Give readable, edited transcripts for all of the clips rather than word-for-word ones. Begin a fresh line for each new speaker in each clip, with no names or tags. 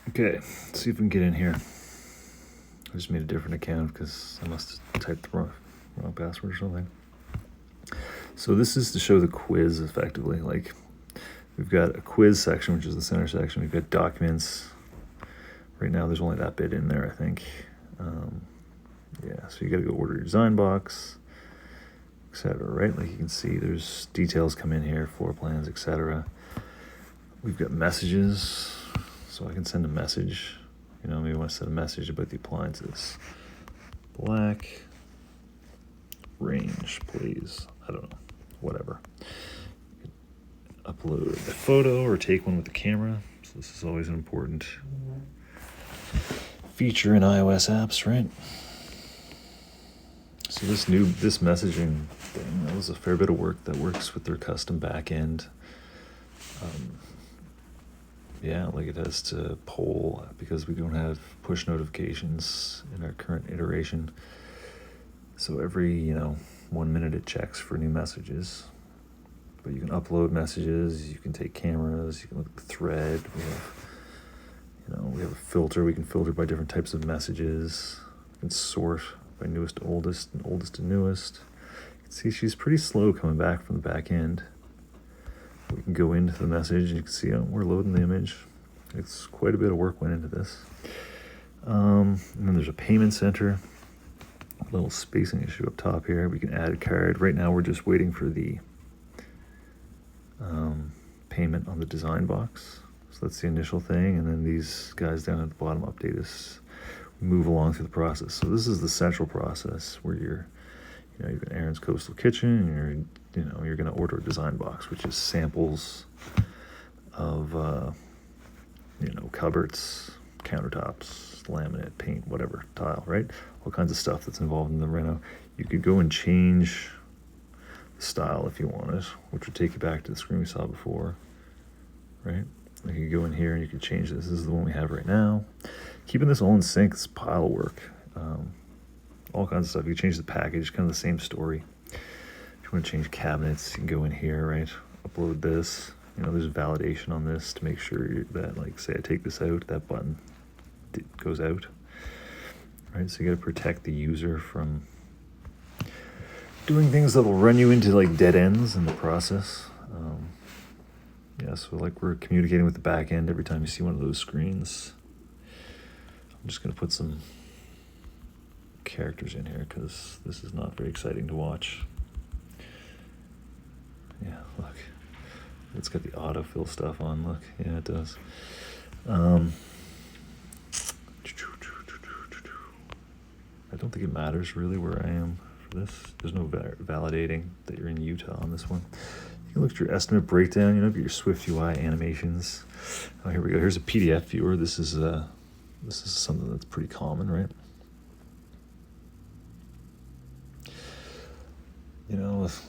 Okay, let's see if we can get in here. I just made a different account because I must have typed the wrong password or something. So this is to show the quiz effectively. Like, we've got a quiz section, which is the center section. We've got documents. Right now there's only that bit in there, I think. Yeah, so you got to go order your design box, etc. Right? Like you can see there's details come in here, floor plans, etc. We've got messages, so I can send a message. You know, maybe I want to send a message about the appliances. Black range, please. I don't know, whatever. Upload a photo or take one with the camera. So this is always an important feature in iOS apps, right? So this messaging thing, that was a fair bit of work that works with their custom backend. Yeah, like it has to poll because we don't have push notifications in our current iteration. So every, 1 minute it checks for new messages. But you can upload messages, you can take cameras, you can look at the thread. We have a filter. We can filter by different types of messages. We can sort by newest to oldest and oldest to newest. You can see she's pretty slow coming back from the back end. We can go into the message and you can see we're loading the image. It's quite a bit of work went into this. And then there's a payment center. A little spacing issue up top here. We can add a card. Right now we're just waiting for the payment on the design box. So that's the initial thing. And then these guys down at the bottom update us, move along through the process. So this is the central process where you've got Aaron's Coastal Kitchen and you're going to order a design box, which is samples of, cupboards, countertops, laminate, paint, whatever, tile, right? All kinds of stuff that's involved in the reno. You could go and change the style if you wanted, which would take you back to the screen we saw before, right? You could go in here and you could change this. This is the one we have right now. Keeping this all in sync is pile work. All kinds of stuff. You can change the package, kind of the same story. If you want to change cabinets, you can go in here, right? Upload this. There's validation on this to make sure that, like, say I take this out, that button goes out. Right, so you got to protect the user from doing things that will run you into like dead ends in the process. So like we're communicating with the back end every time you see one of those screens. I'm just going to put some characters in here because this is not very exciting to watch. Yeah, look. It's got the autofill stuff on. Look, yeah, it does. I don't think it matters really where I am for this. There's no validating that you're in Utah on this one. You can look at your estimate breakdown. Get your Swift UI animations. Oh, here we go. Here's a PDF viewer. This is something that's pretty common, right?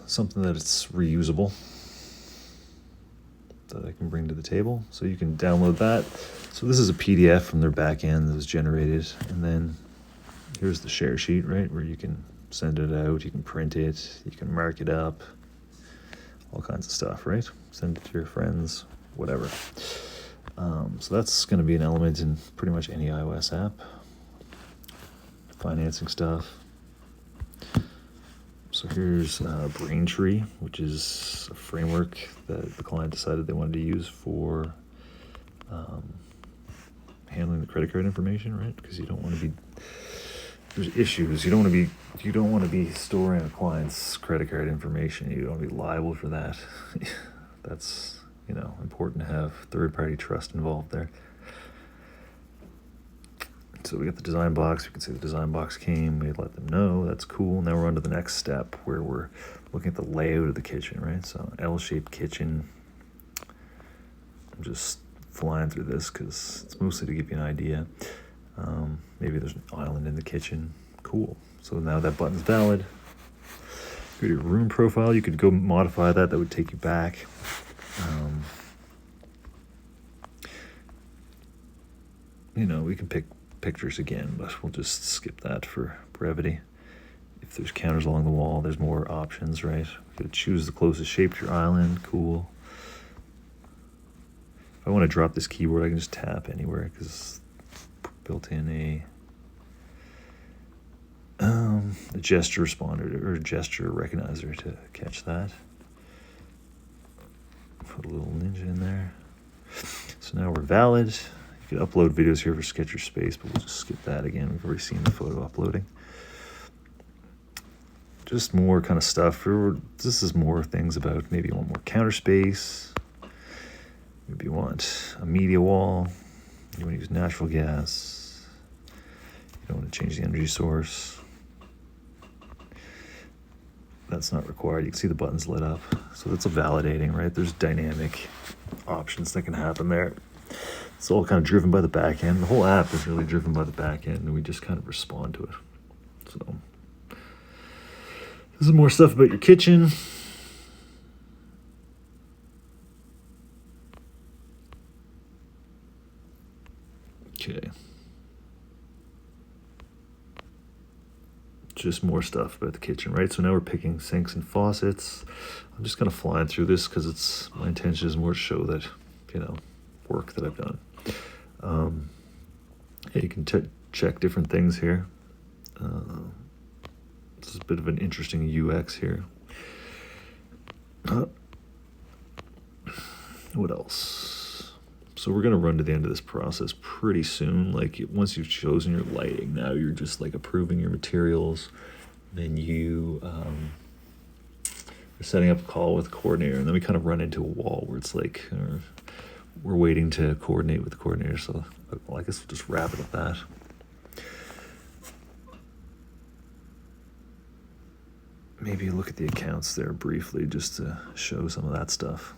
Something that it's reusable that I can bring to the table. So you can download that. So this is a PDF from their back end that was generated. And then here's the share sheet, right, where you can send it out, you can print it, you can mark it up, all kinds of stuff, right? Send it to your friends, whatever. So that's going to be an element in pretty much any iOS app. Financing stuff. So here's Braintree, which is a framework that the client decided they wanted to use for handling the credit card information, right? Because you don't want to be, there's issues. You don't want to be storing a client's credit card information. You don't want to be liable for that. That's, important to have third-party trust involved there. So we got the design box. We can see the design box came. We let them know. That's cool. Now we're on to the next step where we're looking at the layout of the kitchen, right? So L-shaped kitchen. I'm just flying through this because it's mostly to give you an idea. Maybe there's an island in the kitchen. Cool. So now that button's valid. Go to your room profile. You could go modify that. That would take you back. We can pick pictures again, but we'll just skip that for brevity. If there's counters along the wall, there's more options, right? You could choose the closest shape to your island. Cool. If I want to drop this keyboard, I can just tap anywhere because built in a gesture responder or gesture recognizer to catch that. Put a little ninja in there. So now we're valid. You can upload videos here for Sketcher Space, but we'll just skip that again. We've already seen the photo uploading. Just more kind of stuff. This is more things about maybe you want more counter space. Maybe you want a media wall. You want to use natural gas. You don't want to change the energy source. That's not required. You can see the buttons lit up. So that's a validating, right? There's dynamic options that can happen there. It's all kind of driven by the back end. The whole app is really driven by the back end, and we just kind of respond to it. So this is more stuff about your kitchen. Okay. Just more stuff about the kitchen, right? So now we're picking sinks and faucets. I'm just kind of flying through this because my intention is more to show that, work that I've done. You can check different things here. This is a bit of an interesting UX here. What else? So we're going to run to the end of this process pretty soon. Like once you've chosen your lighting, now you're just like approving your materials. Then you are setting up a call with the coordinator, and then we kind of run into a wall where it's like we're waiting to coordinate with the coordinator. So I guess we'll just wrap it at that. Maybe look at the accounts there briefly just to show some of that stuff.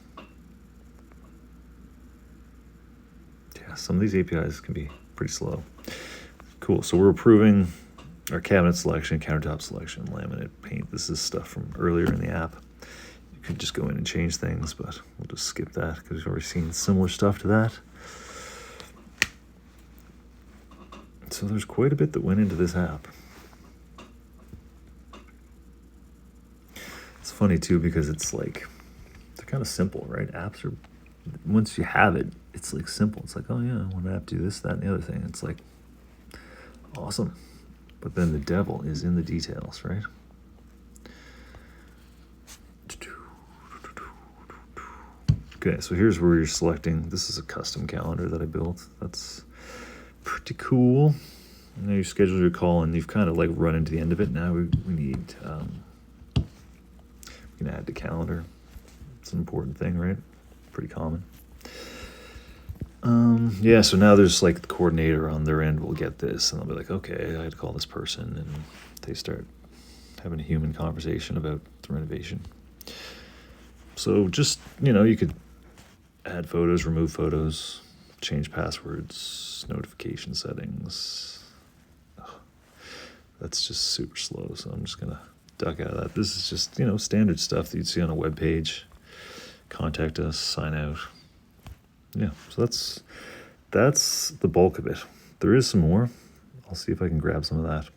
Yeah, some of these APIs can be pretty slow. Cool, so we're approving our cabinet selection, countertop selection, laminate, paint. This is stuff from earlier in the app. You could just go in and change things, but we'll just skip that because we've already seen similar stuff to that. So there's quite a bit that went into this app. It's funny too because it's like, they're kind of simple, right? Apps are, once you have it, it's like simple. It's like, oh yeah, I want an app to do this, that, and the other thing. It's like, awesome. But then the devil is in the details, right? Okay, so here's where you're selecting. This is a custom calendar that I built. That's pretty cool. Now you schedule your call and you've kind of like run into the end of it. Now we need, we can add to calendar. It's an important thing, right? Pretty common. Yeah, so now there's like the coordinator on their end will get this and they'll be like, okay, I had to call this person, and they start having a human conversation about the renovation. So just, you could add photos, remove photos, change passwords, notification settings. That's just super slow, so I'm just gonna duck out of that. This is just, standard stuff that you'd see on a web page. Contact us, sign out. Yeah, so that's the bulk of it. There is some more. I'll see if I can grab some of that.